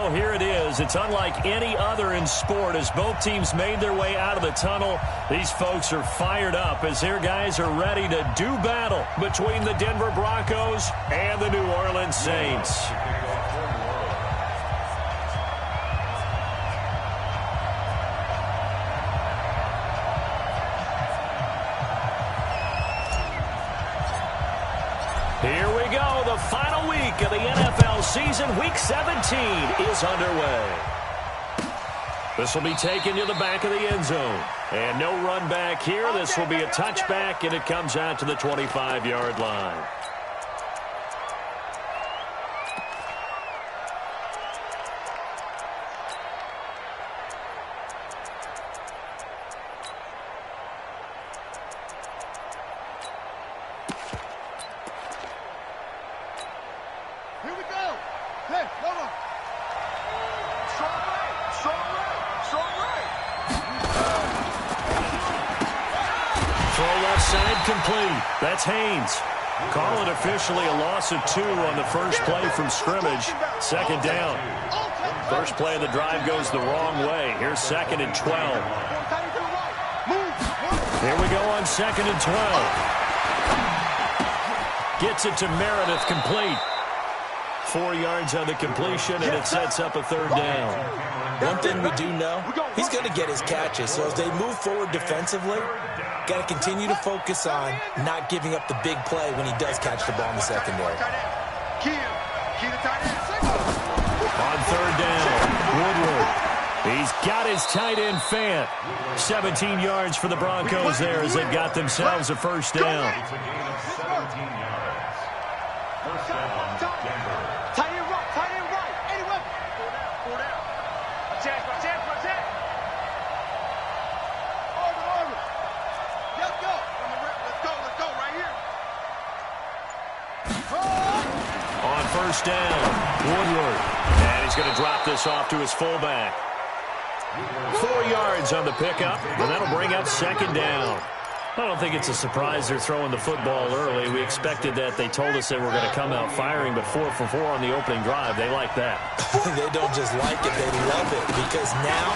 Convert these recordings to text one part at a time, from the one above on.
well, here it is. It's unlike any other in sport as both teams made their way out of the tunnel. These folks are fired up as their guys are ready to do battle between the Denver Broncos and the New Orleans Saints. Here we go. The final week of the NFL season. Week 17 is underway. This will be taken to the back of the end zone. And no run back here. This will be a touchback, and it comes out to the 25-yard line. Complete. That's Haynes. Call it officially a loss of 2 on the first play from scrimmage. Second down. First play of the drive goes the wrong way. Here's 2nd and 12. Here we go on 2nd and 12. Gets it to Meredith, complete. 4 yards on the completion, and it sets up a 3rd down. One thing we do know, he's going to get his catches. So as they move forward defensively, got to continue to focus on not giving up the big play when he does catch the ball in the secondary. On 3rd down, Woodward. He's got his tight end Fant. 17 yards for the Broncos there as they've got themselves a 1st down. First down, Woodward. And he's going to drop this off to his fullback. 4 yards on the pickup, and that'll bring up 2nd down. I don't think it's a surprise they're throwing the football early. We expected that. They told us they were going to come out firing, but 4 for 4 on the opening drive. They like that. They don't just like it, they love it, because now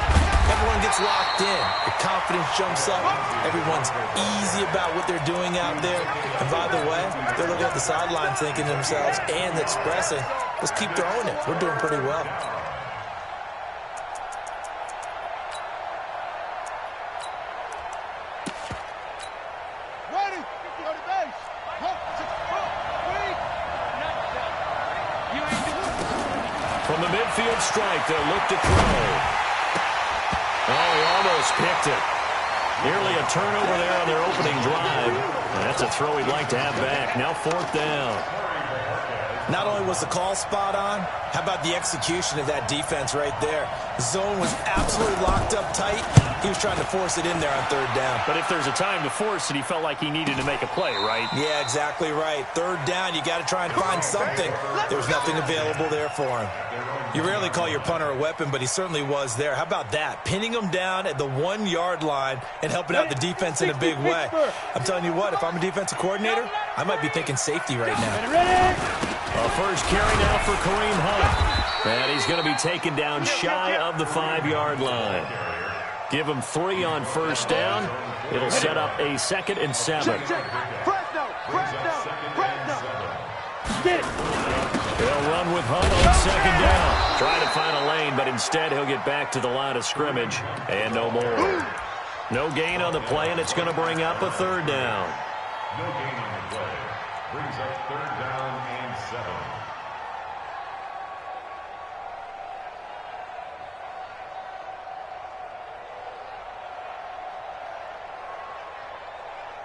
everyone gets locked in. The confidence jumps up. Everyone's easy about what they're doing out there. And by the way, they're looking at the sideline thinking to themselves and expressing, let's keep throwing it. We're doing pretty well. From the midfield strike, they'll look to throw. Oh, he almost picked it. Nearly a turnover there on their opening drive. And that's a throw he'd like to have back. Now 4th down. Not only was the call spot on, how about the execution of that defense right there? The zone was absolutely locked up tight. He was trying to force it in there on 3rd down. But if there's a time to force it, he felt like he needed to make a play, right? Yeah, exactly right. 3rd down, you got to try and find something. There was nothing available there for him. You rarely call your punter a weapon, but he certainly was there. How about that? Pinning him down at the 1-yard line and helping out the defense in a big way. I'm telling you what, if I'm a defensive coordinator, I might be thinking safety right now. A first carry now for Kareem Hunt. And he's going to be taken down shy of the 5-yard line. Give him 3 on 1st down. It'll set up a 2nd and 7. He'll run with Hunt on 2nd down. Try to find a lane, but instead he'll get back to the line of scrimmage. And no more. No gain on the play, and it's going to bring up a 3rd down. No gain on the play. Brings up 3rd down and 7.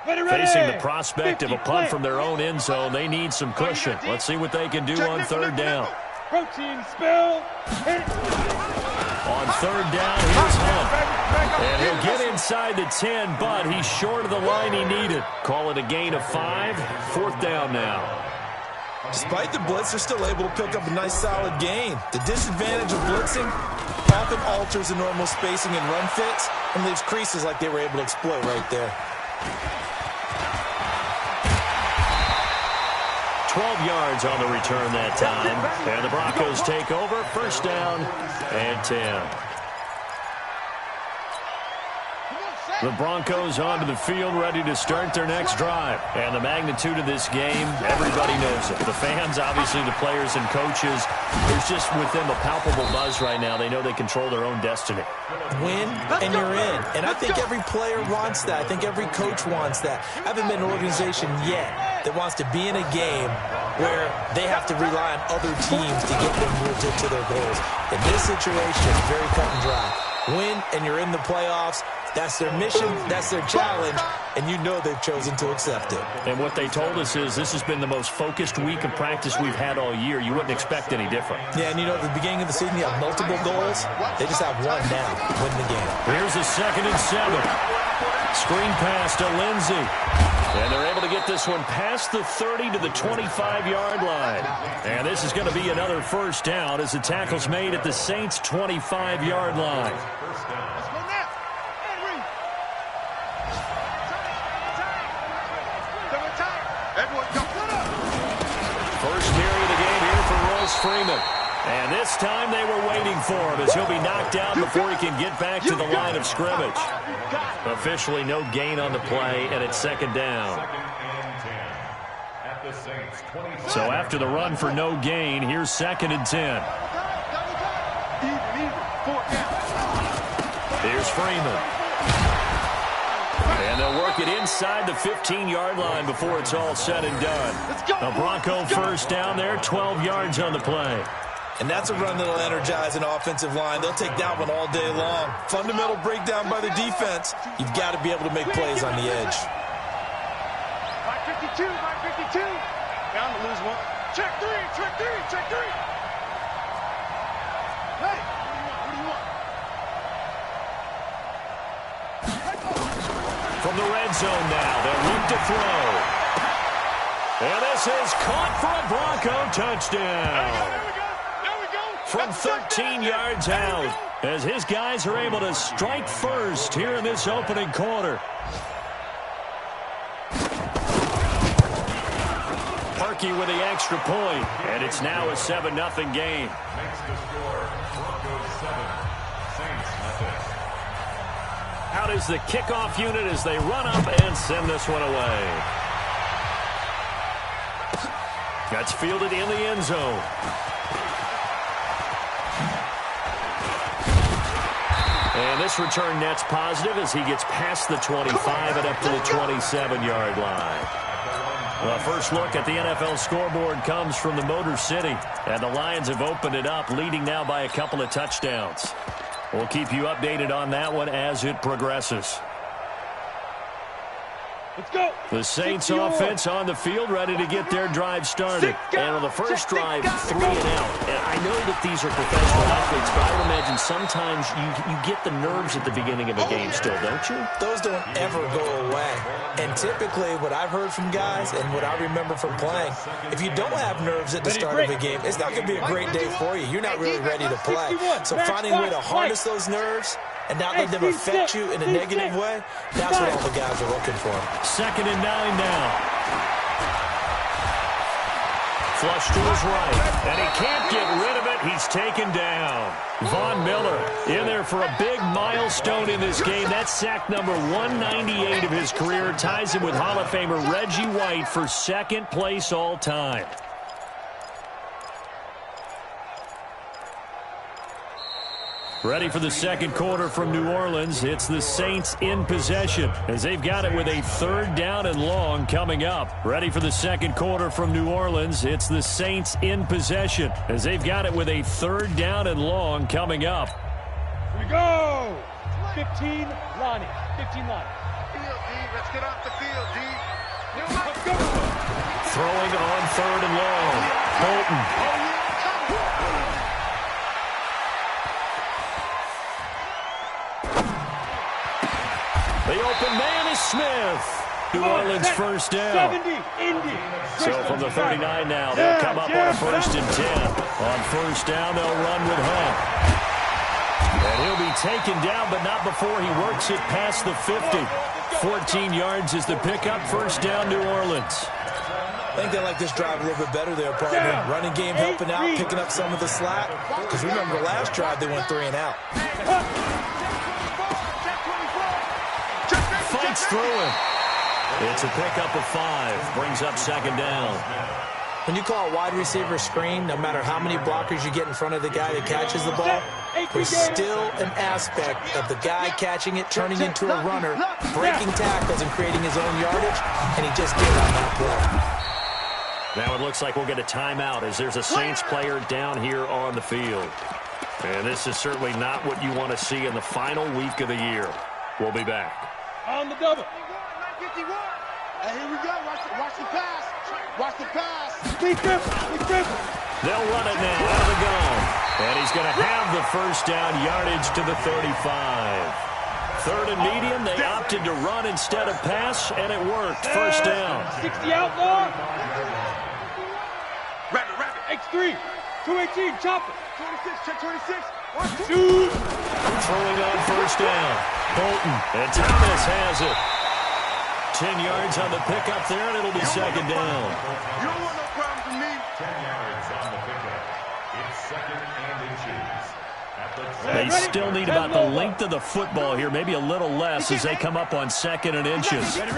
Facing the prospect of a punt from their own end zone, they need some cushion. Let's see what they can do on 3rd down. Protein spill. On 3rd down, here's Hunt. And he'll get inside the 10, but he's short of the line he needed. Call it a gain of 5. 4th down now. Despite the blitz, they're still able to pick up a nice solid gain. The disadvantage of blitzing often alters the normal spacing and run fits and leaves creases like they were able to exploit right there. 12 yards on the return that time. And the Broncos take over. First down and 10. The Broncos onto the field, ready to start their next drive. And the magnitude of this game, everybody knows it. The fans, obviously the players and coaches, there's just with them a palpable buzz right now. They know they control their own destiny. Win, and you're in. And I think every player wants that. I think every coach wants that. I haven't been an organization yet that wants to be in a game where they have to rely on other teams to get them to their goals. In this situation, it's very cut and dry. Win, and you're in the playoffs. That's their mission, that's their challenge, and you know they've chosen to accept it. And what they told us is this has been the most focused week of practice we've had all year. You wouldn't expect any different. Yeah, and you know, at the beginning of the season, you have multiple goals. They just have one now, win the game. Here's a 2nd and 7. Screen pass to Lindsey. And they're able to get this one past the 30 to the 25-yard line. And this is going to be another first down as the tackle's made at the Saints' 25-yard line. First carry of the game here for Royce Freeman. And this time they were waiting for him as he'll be knocked out before he can get back to the line of scrimmage. Officially no gain on the play, and it's 2nd down. So after the run for no gain, here's 2nd and 10. Here's Freeman. And they'll work it inside the 15-yard line before it's all said and done. A Bronco first down there, 12 yards on the play. And that's a run that'll energize an offensive line. They'll take that one all day long. Fundamental breakdown by the defense. You've got to be able to make plays on the edge. 552, 552. Down to lose one. Check three, check three, check three. Hey, what do you want? From the red zone now, they'll look to throw. And this is caught for a Bronco touchdown. From 13 yards out, as his guys are able to strike first here in this opening quarter. Parkey with the extra point, and it's now a 7-0 game. Makes the score Broncos 7, Saints nothing. Out is the kickoff unit as they run up and send this one away. That's fielded in the end zone. And this return net's positive as he gets past the 25 and up to the 27-yard line. The first look at the NFL scoreboard comes from the Motor City, and the Lions have opened it up, leading now by a couple of touchdowns. We'll keep you updated on that one as it progresses. Let's go. The Saints offense on the field, ready to get their drive started. And on the first drive, 3 and out. And I know that these are professional athletes, but I would imagine sometimes you get the nerves at the beginning of a game still, don't you? Those don't ever go away. And typically what I've heard from guys and what I remember from playing, if you don't have nerves at the start of a game, it's not going to be a great day for you. You're not really ready to play. So finding a way to harness those nerves and not let them affect you in a negative way, that's what all the guys are looking for. 2nd and 9 now. Flush to his right, and he can't get rid of it. He's taken down. Von Miller in there for a big milestone in this game. That's sack number 198 of his career. Ties him with Hall of Famer Reggie White for 2nd place all time. Ready for the second quarter from New Orleans. It's the Saints in possession as they've got it with a 3rd down and long coming up. Ready for the second quarter from New Orleans. It's the Saints in possession as they've got it with a 3rd down and long coming up. Here we go. 15, Lonnie. 15, Lonnie. Field, D. Let's get off the field, D. Let's go. Throwing on 3rd and long. Bolton. The open man is Smith. New Orleans first down. 70, Indy. So from the 39 now, they'll come up on a 1st and 10. On 1st down, they'll run with Hunt. And he'll be taken down, but not before he works it past the 50. 14 yards is the pickup. 1st down, New Orleans. I think they like this drive a little bit better there, partner. Running game helping out, picking up some of the slack. Because remember, the last drive they went 3 and out. Fights through it. It's a pickup of 5. Brings up second down. When you call a wide receiver screen, no matter how many blockers you get in front of the guy that catches the ball, there's still an aspect of the guy catching it, turning into a runner, breaking tackles and creating his own yardage, and he just did on that play. Now it looks like we'll get a timeout as there's a Saints player down here on the field. And this is certainly not what you want to see in the final week of the year. We'll be back. On the double. Hey, here we go. Watch the pass. Watch the pass. Be careful. Be careful. They'll run it now out of the gun. And he's going to have the first down, yardage to the 35. Third and medium, they opted to run instead of pass, and it worked. First down. 60 outlaw. Rabbit. X3. 218. Chop it. 26. Check 26. Shoot. Throwing on first down. Bolton. And Thomas has it. 10 yards on the pickup there, and it'll be second down. You don't want no problem from me. 10 yards on the pickup. It's second and inches. At the They still need about the length of the football here, maybe a little less as they come up on second and inches. Ready.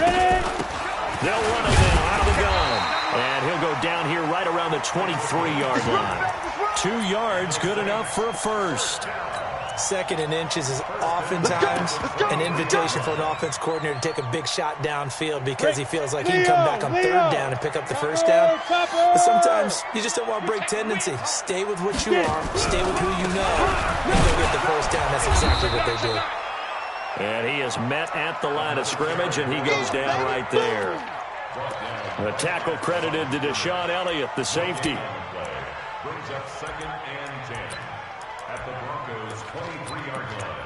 They'll run it now out of the gun. And he'll go down here right around the 23-yard line. 2 yards, good enough for a first. Second and inches is oftentimes an invitation for an offense coordinator to take a big shot downfield because he feels like he can come back on third down and pick up the first down. But sometimes you just don't want to break tendency. Stay with what you are, stay with who you know, and go get the first down. That's exactly what they do. And he is met at the line of scrimmage, and he goes down right there. The tackle credited to Deshaun Elliott, the safety. brings up second and 10 at the Broncos' 23-yard line.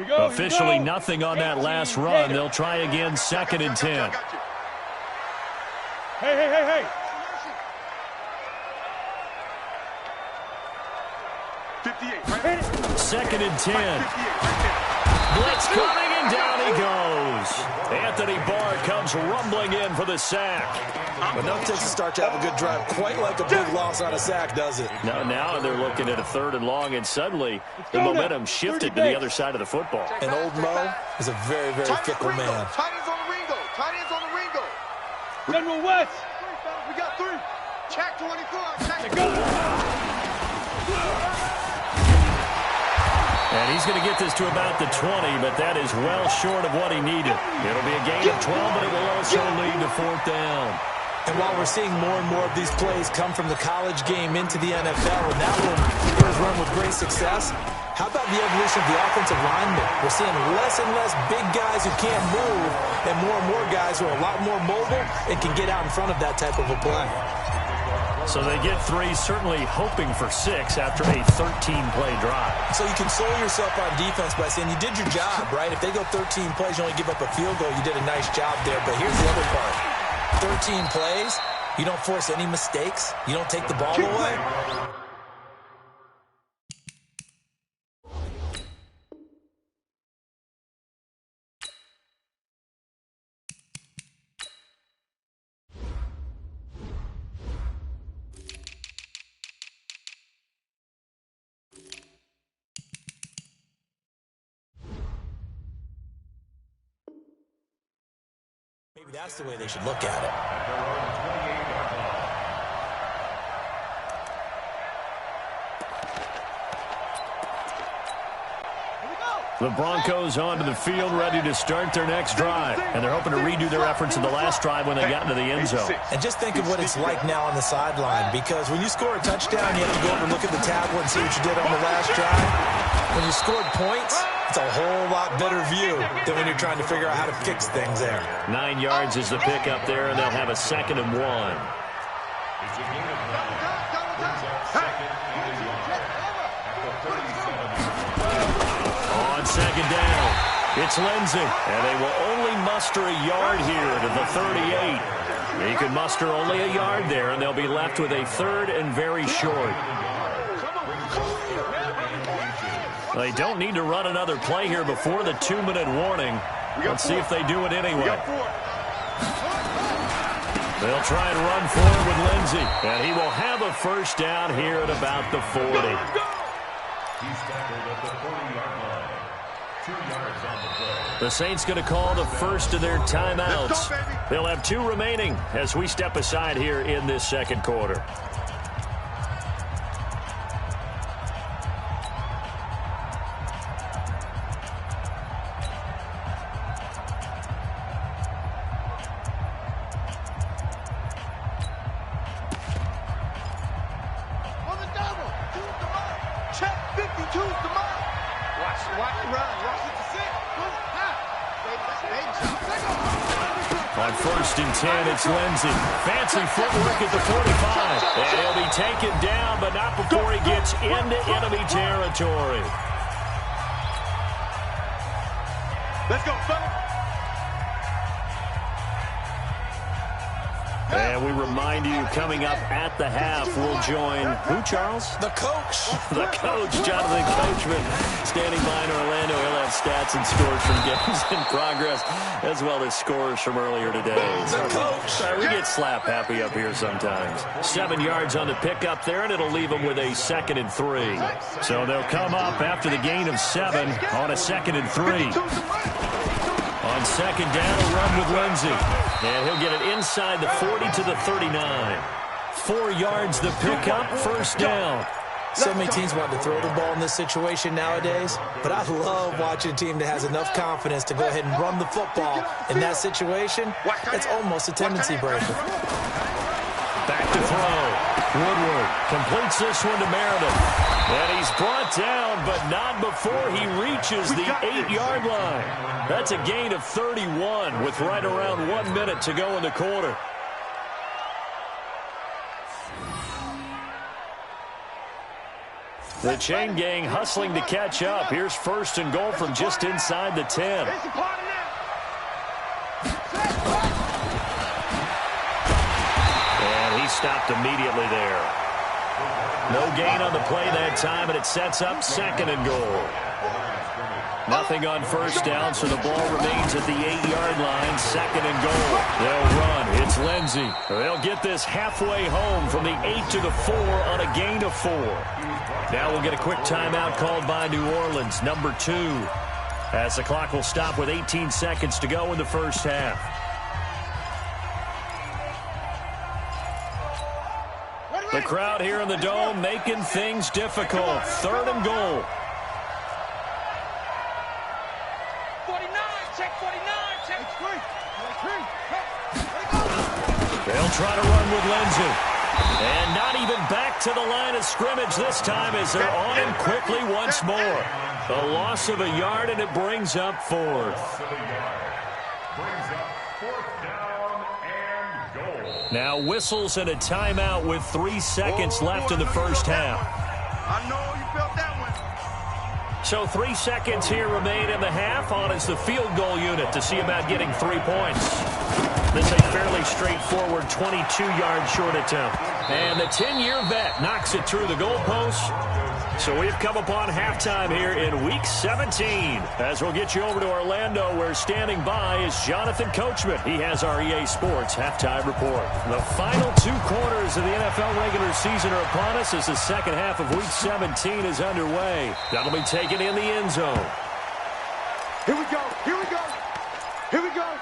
Officially nothing on that last run. They'll try again, second and 10. Hey. 58, right? Second and 10. Blitz coming, and down he goes. Anthony Barr comes rumbling in for the sack. But no takes to start to have a good drive. Quite like a big loss on a sack, does it? Now they're looking at a third and long, and suddenly the momentum shifted to the other side of the football. And old Mo is a very, very fickle man. Tight ends on the Ringo. Tight ends on the Ringo. General West. We got 3. Check 24. Check. And he's going to get this to about the 20, but that is well short of what he needed. It'll be a gain of 12, but it will also lead to fourth down. And while we're seeing more and more of these plays come from the college game into the NFL, and that one is run with great success, how about the evolution of the offensive lineman? We're seeing less and less big guys who can't move, and more guys who are a lot more mobile and can get out in front of that type of a play. So they get 3, certainly hoping for 6 after a 13-play drive. So you console yourself on defense by saying you did your job, right? If they go 13 plays, you only give up a field goal, you did a nice job there. But here's the other part. 13 plays, you don't force any mistakes, you don't take the ball away. Maybe that's the way they should look at it. The Broncos onto the field, ready to start their next drive. And they're hoping to redo their efforts in the last drive when they got into the end zone. And just think of what it's like now on the sideline, because when you score a touchdown, you have to go over and look at the tablet and see what you did on the last drive. When you scored points, it's a whole lot better view than when you're trying to figure out how to fix things there. 9 yards is the pickup there, and they'll have a second and 1. It's a gain of 9. Brings up second and 1 at the 37-yard line. On second down, it's Lindsey, and they will only muster a yard here to the 38. He can muster only a yard there, and they'll be left with a third and very short. They don't need to run another play here before the 2-minute warning. Let's see if they do it anyway. They'll try and run forward with Lindsey. And he will have a first down here at about the 40. He's tackled at the 40-yard line. 2 yards on the play. The Saints going to call the first of their timeouts. They'll have 2 remaining as we step aside here in this second quarter. On 1st and 10, it's Lindsey. Fancy footwork at the 45. And he'll be taken down, but not before he gets into enemy territory. Let's go, fella. And we remind you, coming up at the half, we'll join who, Charles? The coach. The coach, Jonathan Coachman, standing by in Orlando. He'll have stats and scores from games in progress, as well as scores from earlier today. The coach. We get slap happy up here sometimes. 7 yards on the pickup there, and it'll leave them with a 2nd and 3. So they'll come up after the gain of 7 on a 2nd and 3. On 2nd down, a run with Lindsey. And he'll get it inside the 40 to the 39. 4 yards the pickup, first down. So many teams want to throw the ball in this situation nowadays, but I love watching a team that has enough confidence to go ahead and run the football. In that situation, it's almost a tendency breaker. Back to throw. Woodward completes this one to Meredith. And he's brought down, but not before he reaches the 8-yard line. That's a gain of 31 with right around 1 minute to go in the quarter. The chain gang hustling to catch up. Here's 1st and goal from just inside the 10. And he stopped immediately there. No gain on the play that time, and it sets up 2nd and goal. Nothing on first down, so the ball remains at the 8-yard line. 2nd and goal. They'll run. It's Lindsey. They'll get this halfway home from the 8 to the 4 on a gain of 4. Now we'll get a quick timeout called by New Orleans, number 2. As the clock will stop with 18 seconds to go in the first half. The crowd here in the Dome making things difficult. 3rd and goal. 49, check 49, check 3. They'll try to run with Lindsey. And not even back to the line of scrimmage this time as they're on him quickly once more. A loss of a yard, and it brings up 4th. Brings up 4th down and goal. Now whistles and a timeout with 3 seconds left in the first half. I know you felt that one. So 3 seconds here remain in the half on as the field goal unit to see about getting 3 points. This is a fairly straightforward 22-yard short attempt. And the 10-year vet knocks it through the goalpost. So we've come upon halftime here in Week 17. As we'll get you over to Orlando, where standing by is Jonathan Coachman. He has our EA Sports halftime report. The final 2 quarters of the NFL regular season are upon us as the second half of Week 17 is underway. That'll be taken in the end zone. Here we go. Here we go. Here we go.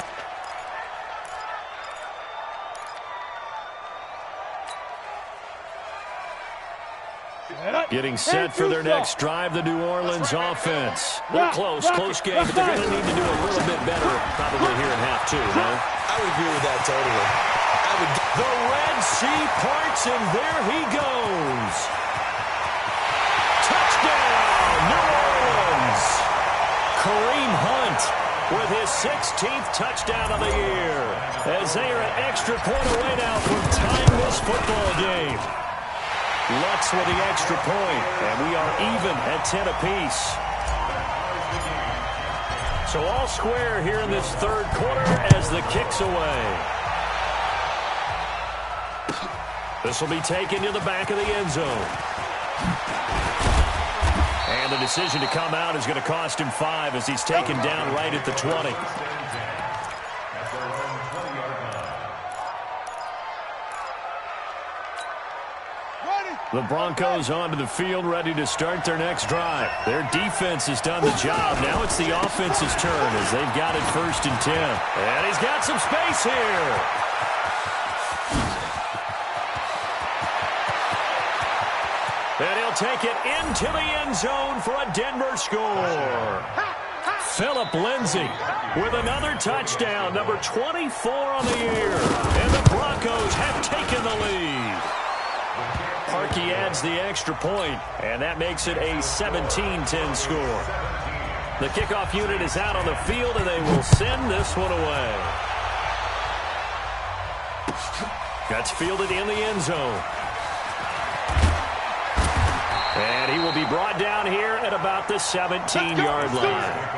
Getting set for their next drive, the New Orleans offense. They're close game, but they're going to need to do a little bit better probably here in half 2, no? I would agree with that totally. The Red Sea parts, and there he goes. Touchdown, New Orleans. Kareem Hunt with his 16th touchdown of the year. As they are an extra point away now from tying this football game. Lutz with the extra point, and we are even at 10 apiece. So all square here in this third quarter as the kick's away. This will be taken to the back of the end zone. And And the decision to come out is going to cost him 5 as he's taken down right at the 20. The Broncos onto the field, ready to start their next drive. Their defense has done the job. Now it's the offense's turn as they've got it 1st and 10. And he's got some space here. And he'll take it into the end zone for a Denver score. Phillip Lindsay with another touchdown, number 24 on the year. And the Broncos have taken the lead. Parkey adds the extra point, and that makes it a 17-10 score. The kickoff unit is out on the field, and they will send this one away. That's fielded in the end zone. And he will be brought down here at about the 17-yard line.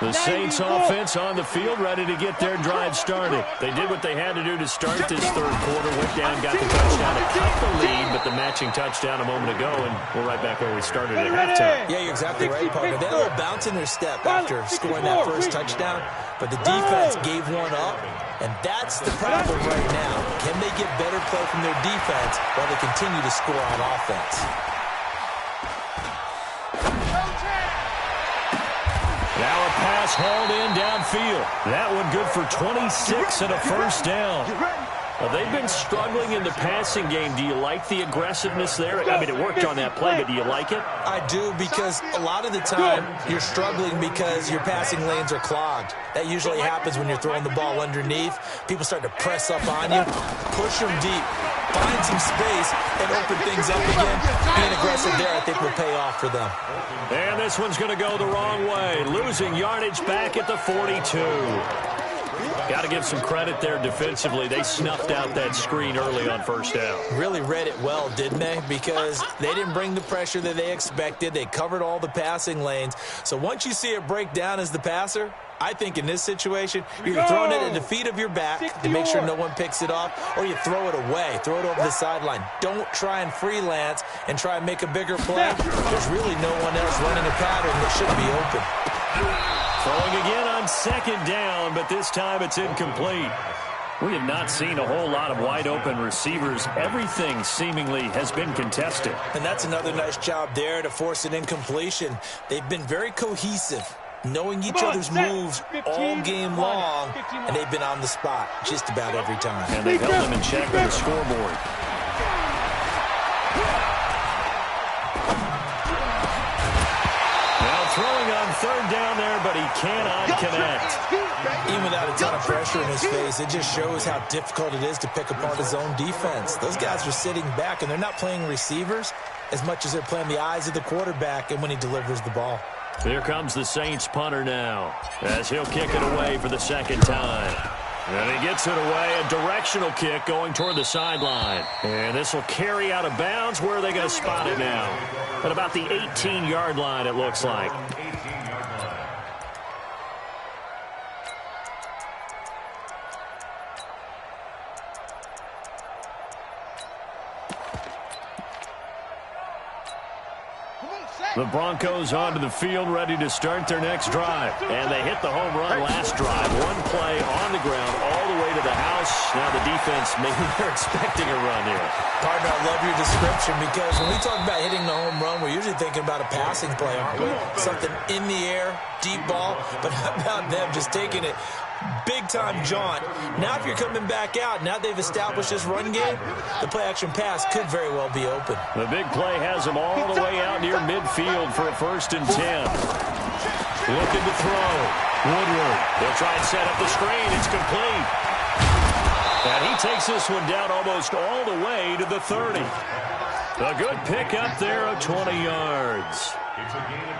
The Saints offense on the field, ready to get their drive started. They did what they had to do to start this third quarter. Went down, got the touchdown to cut the lead, but the matching touchdown a moment ago, and we're right back where we started at halftime. Yeah, you're exactly right, partner. They had a little bounce in their step after scoring that first touchdown, but the defense gave one up, and that's the problem right now. Can they get better play from their defense while they continue to score on offense? Now a pass hauled in downfield. That one good for 26 and a first down. Well, they've been struggling in the passing game. Do you like the aggressiveness there? I mean, it worked on that play, but do you like it? I do, because a lot of the time you're struggling because your passing lanes are clogged. That usually happens when you're throwing the ball underneath. People start to press up on you, push them deep, find some space, and open things up again. Being aggressive there, I think, will pay off for them. And this one's going to go the wrong way. Losing yardage back at the 42. Got to give some credit there defensively. They snuffed out that screen early on first down. Really read it well, didn't they? Because they didn't bring the pressure that they expected. They covered all the passing lanes. So once you see it break down as the passer, I think in this situation, you're throwing it at the feet of your back to make sure no one picks it off, or you throw it away, throw it over the sideline. Don't try and freelance and try and make a bigger play. There's really no one else running a pattern that should be open. Throwing again on second down, but this time it's incomplete. We have not seen a whole lot of wide-open receivers. Everything seemingly has been contested. And that's another nice job there to force an incompletion. They've been very cohesive, knowing each other's moves all game long, and they've been on the spot just about every time. And they've held them in check on the scoreboard. Now throwing on third down there, but he cannot connect. Even without a ton of pressure in his face, it just shows how difficult it is to pick apart his own defense. Those guys are sitting back, and they're not playing receivers as much as they're playing the eyes of the quarterback and when he delivers the ball. Here comes the Saints punter now, as he'll kick it away for the second time. And he gets it away, a directional kick going toward the sideline. And this will carry out of bounds. Where are they going to spot it now? At about the 18-yard line, it looks like. The Broncos onto the field, ready to start their next drive. And they hit the home run last drive. One play on the ground all the way to the house. Now the defense, maybe they're expecting a run here. Partner, I love your description, because when we talk about hitting the home run, we're usually thinking about a passing play, aren't we? Something in the air, deep ball. But how about them just taking it big-time jaunt? Now if you're coming back out, now they've established this run game, the play-action pass could very well be open. The big play has them all the way out near midfield for a 1st and 10. Looking to throw. Woodward. They'll try and set up the screen. It's complete. And he takes this one down almost all the way to the 30. A good pickup there of 20 yards.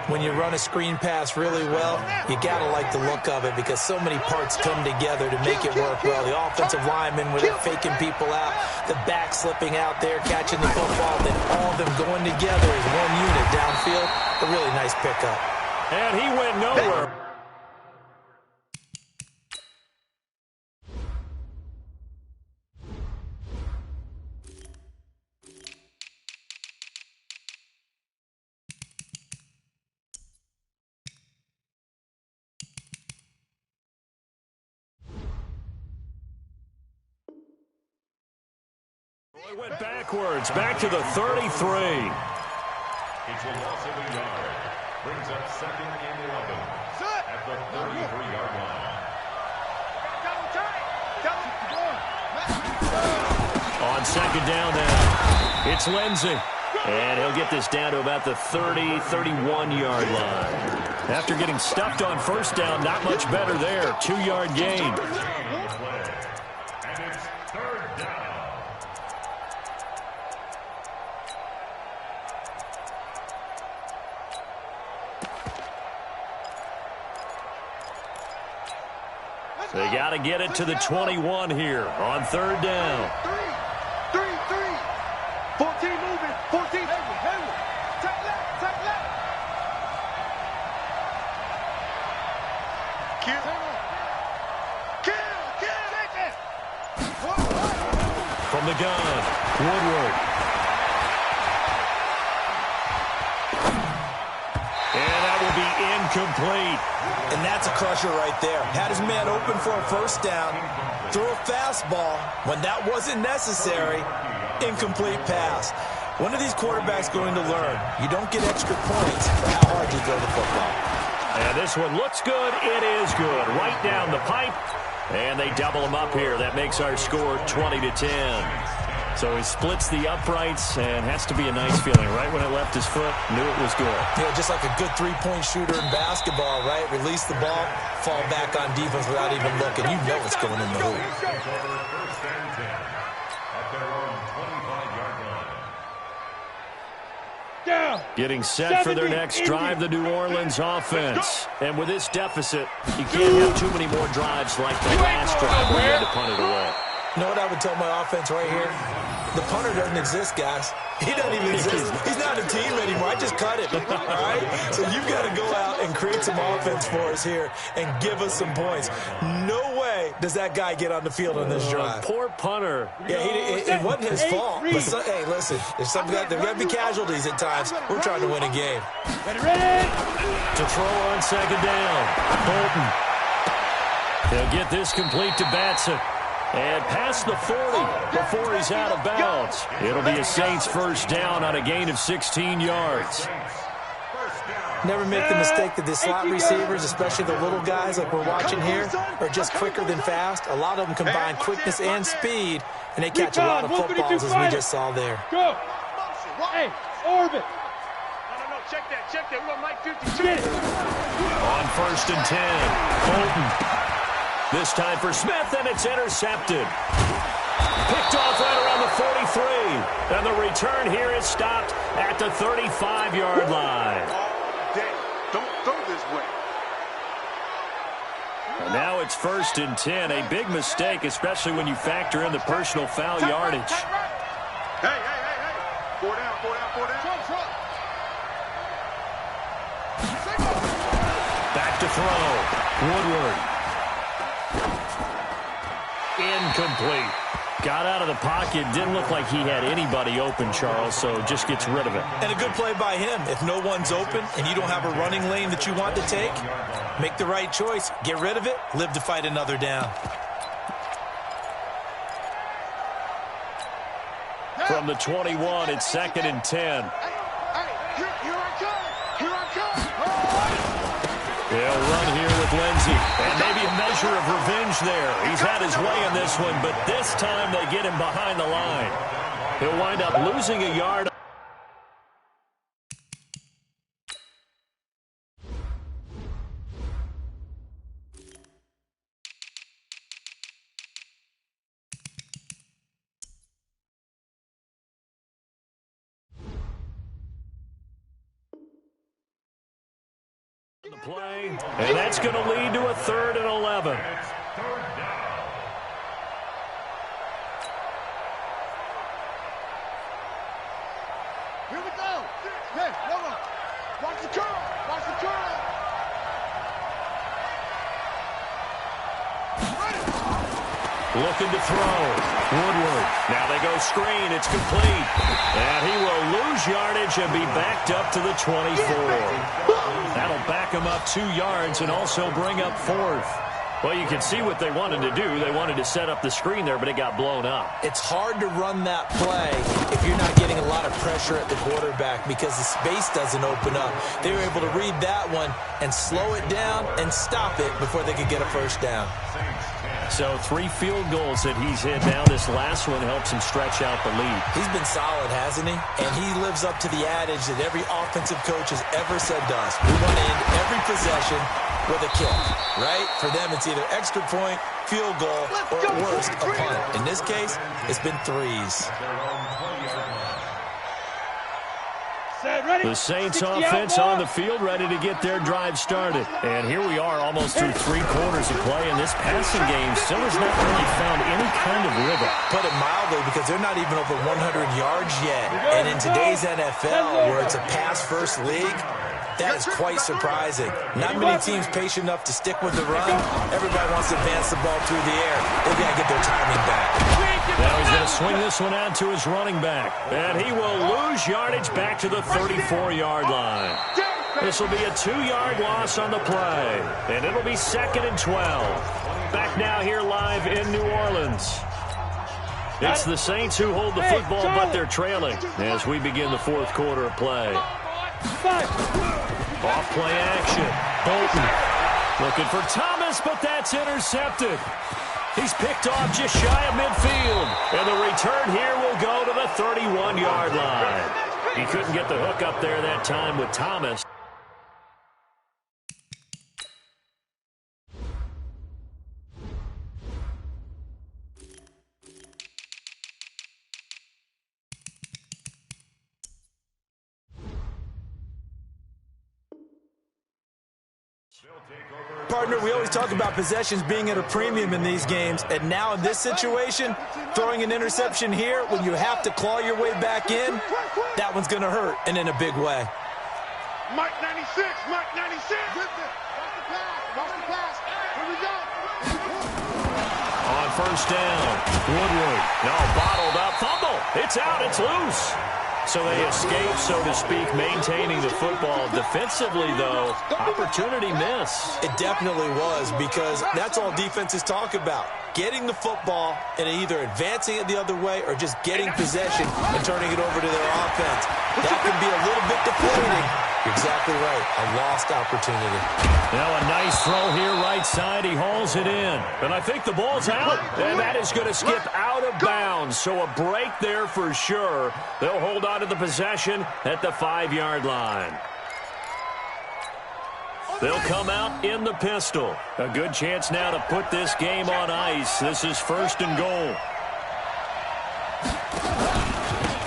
When you run a screen pass really well, you got to like the look of it, because so many parts come together to make it work well. The offensive linemen, where they're faking people out, the back slipping out there, catching the football, then all of them going together as one unit downfield. A really nice pickup. And he went nowhere. It went backwards, back to the 33. It's a loss of a yard. Brings up second and 11 at the 33-yard line. On second down now, it's Lindsey. And he'll get this down to about the 30, 31-yard line. After getting stuffed on first down, not much better there. 2-yard gain. And it's third down. They got to get it to the 21 here on third down. 14 moving. 14. Hayward. Take left. Kill. From the gun, Woodward. And that will be incomplete. And that's a crusher right there. Had his man open for a first down, threw a fastball when that wasn't necessary. Incomplete pass. When are these quarterbacks going to learn? You don't get extra points for how hard you throw the football. And this one looks good. It is good. Right down the pipe. And they double him up here. That makes our score 20-10. So he splits the uprights and has to be a nice feeling. Right when it left his foot, knew it was good. Yeah, just like a good three-point shooter in basketball, right? Release the ball, fall back on defense without even looking. You know it's going in the hoop. First and 10 at their own 25-yard line. Getting set for their next drive, the New Orleans offense. And with this deficit, you can't have too many more drives like the last drive where you had to punt it away. You know what I would tell my offense right here? The punter doesn't exist, guys. He doesn't even exist. He's not a team anymore. I just cut him, all right? So you've got to go out and create some offense for us here and give us some points. No way does that guy get on the field on this drive. Poor punter. Yeah, it wasn't his fault. But hey, listen, there's got to be casualties at times. We're trying to win a game. Ready. To throw on second down. Bolton. They'll get this complete to Batson. And past the 40 before he's out of bounds. It'll be a Saints first down on a gain of 16 yards. Never make the mistake that the slot receivers, especially the little guys like we're watching here, are just quicker than fast. A lot of them combine quickness and speed, and they catch a lot of footballs as we just saw there. Go. Hey, orbit. No, check that. We're on Mike 52. On first and 10, Bolton. This time for Smith, and it's intercepted. Picked off right around the 43. And the return here is stopped at the 35-yard line. Don't throw this way. And now it's first and 10. A big mistake, especially when you factor in the personal foul yardage. Hey. 4 down. Back to throw. Woodward. Incomplete. Got out of the pocket. Didn't look like he had anybody open, Charles, so just gets rid of it. And a good play by him. If no one's open and you don't have a running lane that you want to take, make the right choice. Get rid of it. Live to fight another down. From the 21, it's second and 10. Here I come. They'll run here with Lindsey. And maybe a measure of revenge there. He's had his way in this one, but this time they get him behind the line. He'll wind up losing a yard. Play, and that's going to lead to a 3rd and 11. Here we go. Hey, Lola. Watch the curl. Looking to throw. Woodward. Now they go screen. It's complete. And he will lose yardage and be backed up to the 24. That'll back him up 2 yards and also bring up 4th. Well, you can see what they wanted to do. They wanted to set up the screen there, but it got blown up. It's hard to run that play if you're not getting a lot of pressure at the quarterback because the space doesn't open up. They were able to read that one and slow it down and stop it before they could get a first down. So 3 field goals that he's hit now. This last one helps him stretch out the lead. He's been solid, hasn't he? And he lives up to the adage that every offensive coach has ever said to us. We want to end every possession with a kick, right? For them, it's either extra point, field goal, or at worst, a punt. In this case, it's been 3s. The Saints offense on the field, ready to get their drive started. And here we are almost through 3 quarters of play, and this passing game still has not really found any kind of rhythm. Put it mildly, because they're not even over 100 yards yet. And in today's NFL, where it's a pass-first league, that is quite surprising. Not many teams patient enough to stick with the run. Everybody wants to advance the ball through the air. They've got to get their timing back. Now he's going to swing this one out to his running back. And he will lose yardage back to the 34-yard line. This will be a 2-yard loss on the play. And it'll be 2nd and 12. Back now here live in New Orleans. It's the Saints who hold the football, but they're trailing as we begin the 4th quarter of play. Off play action. Bolton looking for Thomas, but that's intercepted. He's picked off just shy of midfield. And the return here will go to the 31-yard line. He couldn't get the hook up there that time with Thomas. Partner, we always talk about possessions being at a premium in these games, and now in this situation, throwing an interception here when you have to claw your way back in, that one's going to hurt, and in a big way. Mike 96, Mike 96. Watch the pass. Here we go. On first down, Woodward. No, bottled up. Fumble. It's out. It's loose. So they escape, so to speak, maintaining the football. Defensively, though, opportunity miss. It definitely was, because that's all defenses talk about. Getting the football and either advancing it the other way or just getting possession and turning it over to their offense. That can be a little bit deflating. You're exactly right. A lost opportunity. Now a nice throw here, right side. He hauls it in. And I think the ball's out. And that is going to skip out of bounds. So a break there for sure. They'll hold on to the possession at the 5-yard line. They'll come out in the pistol. A good chance now to put this game on ice. This is 1st and goal.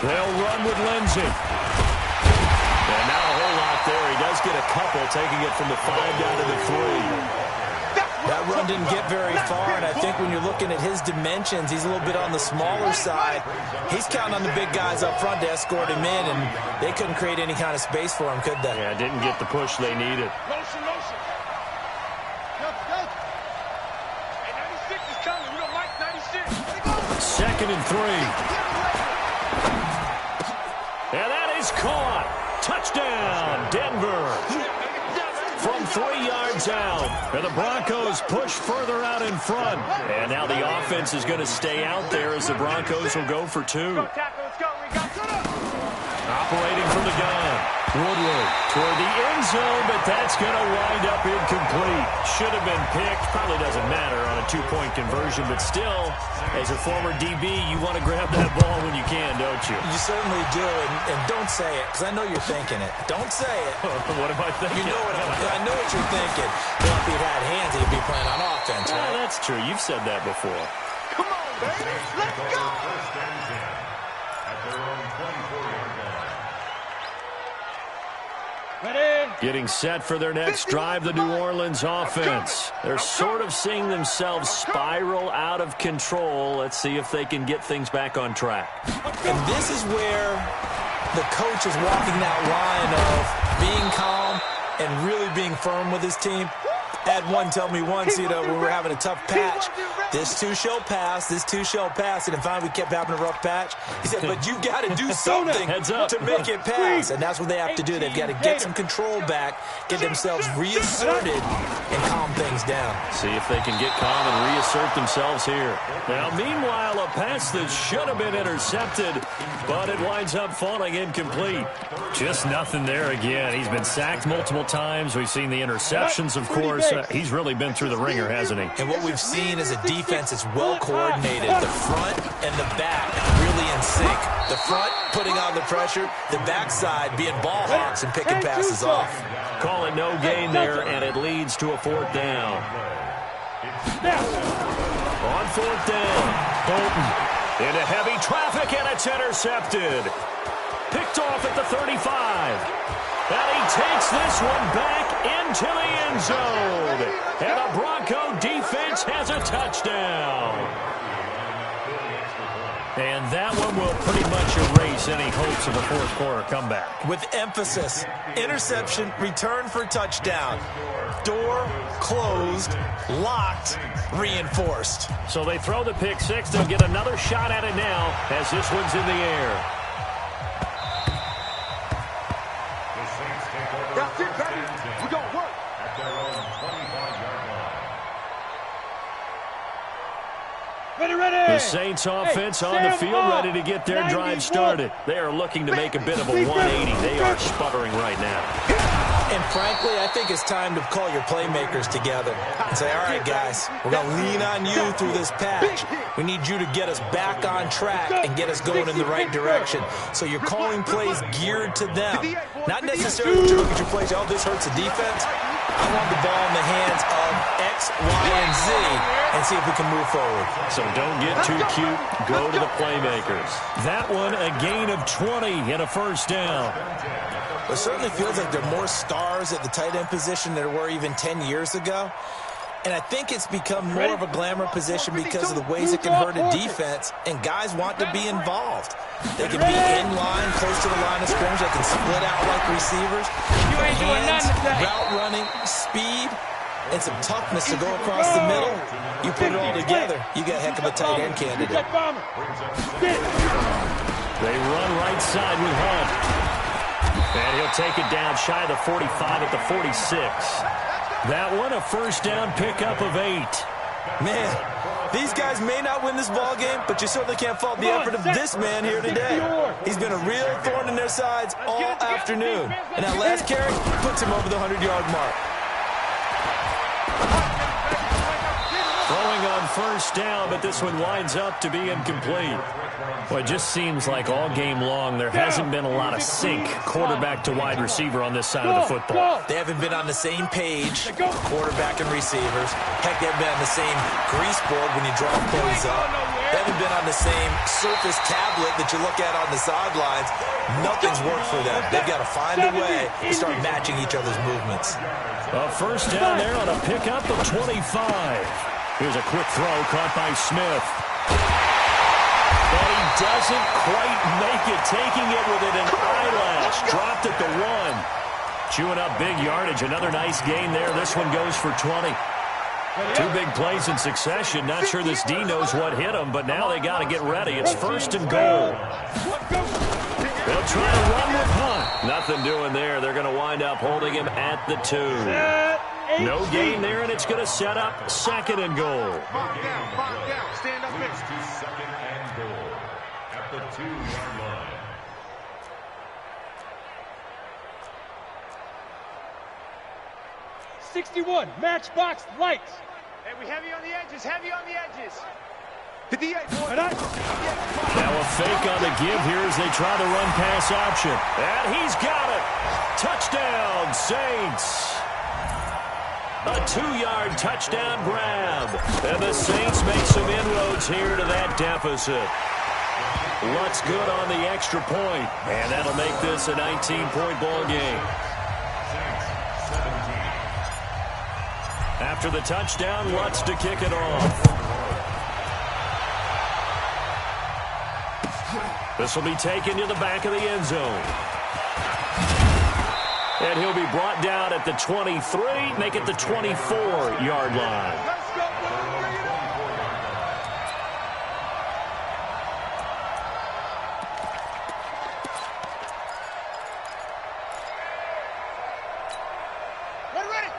They'll run with Lindsey. And now a whole lot there. He does get a couple, taking it from the 5 down to the 3. That run didn't get very far, and I think when you're looking at his dimensions, he's a little bit on the smaller side. He's counting on the big guys up front to escort him in, and they couldn't create any kind of space for him, could they? Yeah, didn't get the push they needed. Motion. Hey, 96 is coming. We don't like 96. 2nd and 3. And that is caught. Touchdown, Denver. From 3 yards out. And the Broncos push further out in front. And now the offense is going to stay out there as the Broncos will go for 2. Operating from the gun. Woodward toward the end zone, but that's going to wind up incomplete. Should have been picked. Probably doesn't matter on a 2-point conversion, but still, as a former DB, you want to grab that ball when you can, don't you? You certainly do, and don't say it, because I know you're thinking it. Don't say it. What am I thinking? You know I know what you're thinking. Well, if he had hands, he'd be playing on offense, right? That's true. You've said that before. Come on, baby. Let's go. First and 10 at their own 24-yard line. Getting set for their next drive, the New Orleans offense. They're sort of seeing themselves spiral out of control. Let's see if they can get things back on track. And this is where the coach is walking that line of being calm and really being firm with his team. Had one tell me once, when we were having a tough patch, This too shall pass. This too shall pass. And if finally we kept having a rough patch, he said, but you've got to do something to make it pass. And that's what they have to do. They've got to get some control back, get themselves reasserted, and calm things down. See if they can get calm and reassert themselves here. Now, meanwhile, a pass that should have been intercepted, but it winds up falling incomplete. Just nothing there again. He's been sacked multiple times. We've seen the interceptions, of course. He's really been through the ringer, hasn't he? And what we've seen is a defense that's well coordinated. The front and the back really in sync. The front putting on the pressure, the backside being ball hawks and picking passes off. Call it no gain there, and it leads to a fourth down. On fourth down, Bolton into heavy traffic, and it's intercepted. Picked off at the 35. And he takes this one back into the end zone. And the Bronco defense has a touchdown. And that one will pretty much erase any hopes of a fourth quarter comeback. With emphasis, interception, return for touchdown. Door closed, locked, reinforced. So they throw the pick six. They'll get another shot at it now as this one's in the air. That's it, baby. We're going to work. At their own 25-yard line. The Saints offense on the field, ready to get their drive started. They are looking to make a bit of a 180. They are sputtering right now. And frankly, I think it's time to call your playmakers together and say, all right, guys, we're going to lean on you through this patch. We need you to get us back on track and get us going in the right direction. So you're calling plays geared to them. Not necessarily to look at your plays, oh, this hurts the defense. I want the ball in the hands of X, Y, and Z and see if we can move forward. So don't get too cute. Go to the playmakers. That one, a gain of 20 and a first down. It certainly feels like there are more stars at the tight end position than there were even 10 years ago. And I think it's become more of a glamour position because of the ways it can hurt a defense, and guys want to be involved. They can be in line, close to the line of scrimmage. They can split out like receivers. Hands, route running, speed, and some toughness to go across the middle. You put it all together, you got a heck of a tight end candidate. They run right side with Hunt. And he'll take it down shy of the 45 at the 46. That one, a first down pickup of 8. Man, these guys may not win this ball game, but you certainly can't fault the effort of this man here today. He's been a real thorn in their sides all afternoon. And that last carry puts him over the 100-yard mark. Throwing on first down, but this one winds up to be incomplete. Well, it just seems like all game long there hasn't been a lot of sync quarterback to wide receiver on this side of the football. They haven't been on the same page, quarterback and receivers. Heck, they haven't been on the same grease board when you draw plays up. They haven't been on the same surface tablet that you look at on the sidelines. Nothing's worked for them. They've got to find a way to start matching each other's movements. A first down there on a pickup of 25. Here's a quick throw caught by Smith. But he doesn't quite make it, taking it within an eyelash. Dropped at the 1. Chewing up big yardage. Another nice gain there. This one goes for 20. 2 big plays in succession. Not sure this D knows what hit him, but now they got to get ready. It's first and goal. They'll try to run with Hunt. Nothing doing there. They're going to wind up holding him at the 2. No gain there, and it's going to set up second and goal. Five down, stand up Moves to second and goal at the 2-yard line. Matchbox lights. Hey, we heavy on the edges, heavy on the edges. 58, boy. Now a fake on the give here as they try the run pass option. And he's got it. Touchdown, Saints. A 2-yard touchdown grab. And the Saints make some inroads here to that deficit. Lutz good on the extra point. And that'll make this a 19-point ball game. After the touchdown, Lutz to kick it off. This will be taken to the back of the end zone. And he'll be brought down at the 23, make it the 24-yard line.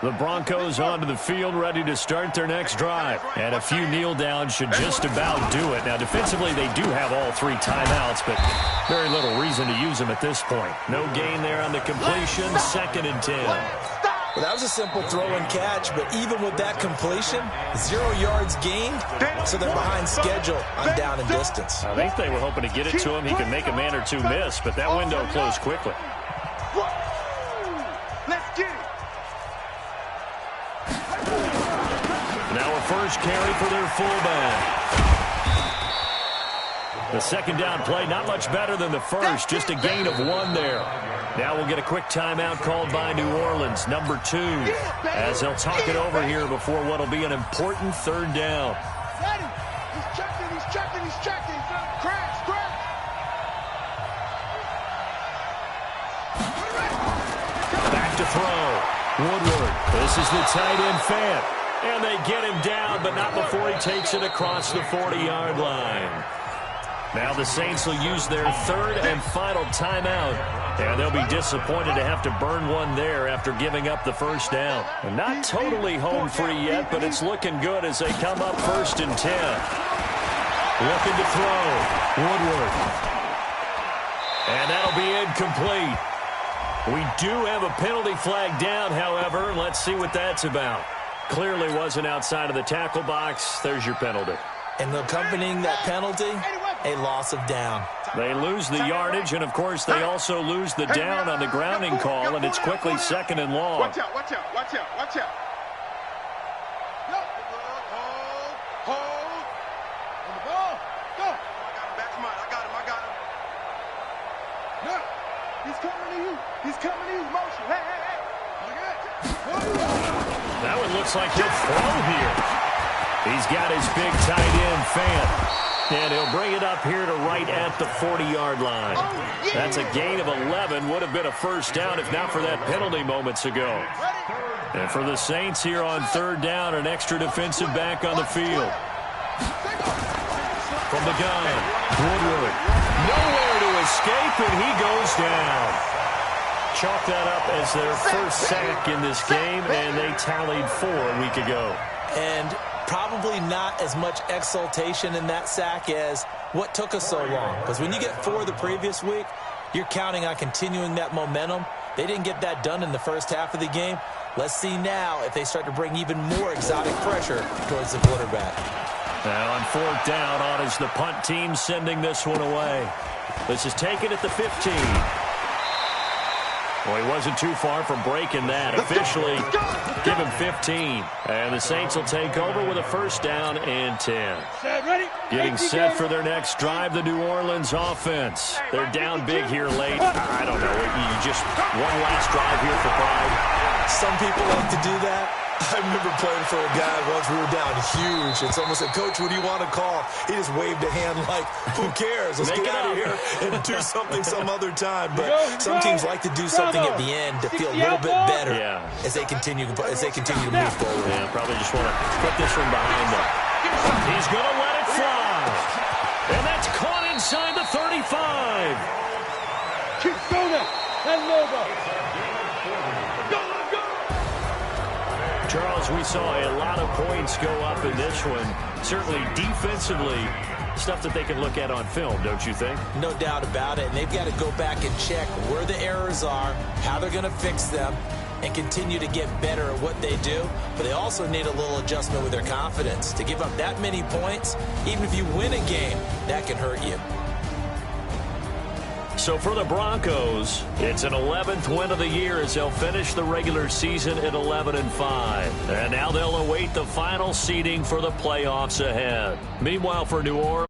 The Broncos onto the field, ready to start their next drive. And a few kneel downs should just about do it. Now, defensively, they do have all 3 timeouts, but very little reason to use them at this point. No gain there on the completion, 2nd and 10. Well, that was a simple throw and catch, but even with that completion, 0 yards gained, so they're behind schedule on down and distance. I think they were hoping to get it to him. He could make a man or 2 miss, but that window closed quickly. Let's get it. Now a first carry for their fullback. The 2nd down play, not much better than the first, just a gain of 1 there. Now we'll get a quick timeout called by New Orleans, number 2, as they'll talk it over here before what will be an important 3rd down. Ready. He's checking, he's checking, he's checking. Crash, crash. Back to throw. Woodward. This is the tight end Fant. And they get him down, but not before he takes it across the 40-yard line. Now the Saints will use their 3rd and final timeout. And they'll be disappointed to have to burn one there after giving up the 1st down. And not totally home free yet, but it's looking good as they come up 1st and 10. Looking to throw. Woodward. And that'll be incomplete. We do have a penalty flag down, however. Let's see what that's about. Clearly wasn't outside of the tackle box. There's your penalty. And accompanying that penalty, a loss of down. They lose the yardage, and, of course, they also lose the down on the grounding call, and it's quickly 2nd and long. Watch out, watch out, watch out, watch out. Hold. On the ball. Go. I got him, back him out. I got him. No. He's coming to you. He's coming to you. Motion. Hey. Look at that. That one looks like he'll throw here. He's got his big tight end, Fant. And he'll bring it up here to right at the 40-yard line. That's a gain of 11. Would have been a 1st down if not for that penalty moments ago. And for the Saints here on 3rd down, an extra defensive back on the field. From the gun, Woodward. Nowhere to escape, and he goes down. Chalk that up as their 1st sack in this game, and they tallied 4 a week ago. And probably not as much exultation in that sack as what took us so long. Because when you get 4 the previous week, you're counting on continuing that momentum. They didn't get that done in the first half of the game. Let's see now if they start to bring even more exotic pressure towards the quarterback. Now on 4th down, on is the punt team sending this one away. This is taken at the 15. Well, he wasn't too far from breaking that. Officially, give him 15. And the Saints will take over with a 1st down and 10. Getting set for their next drive, the New Orleans offense. They're down big here late. I don't know. You just one last drive here for pride. Some people like to do that. I remember playing for a guy once. We were down huge, and someone said, "Coach, what do you want to call?" He just waved a hand like, "Who cares? Let's get out of here and do something some other time." But some teams like to do something at the end to feel a little bit better as they continue to move forward. Yeah, probably just want to put this one behind them. He's going to let it fly, and that's caught inside the 35. Keep going and Lobo. Charles, we saw a lot of points go up in this one. Certainly defensively, stuff that they can look at on film, don't you think? No doubt about it. And they've got to go back and check where the errors are, how they're going to fix them, and continue to get better at what they do. But they also need a little adjustment with their confidence. To give up that many points, even if you win a game, that can hurt you. So for the Broncos, it's an 11th win of the year as they'll finish the regular season at 11-5. And now they'll await the final seeding for the playoffs ahead. Meanwhile, for New Orleans,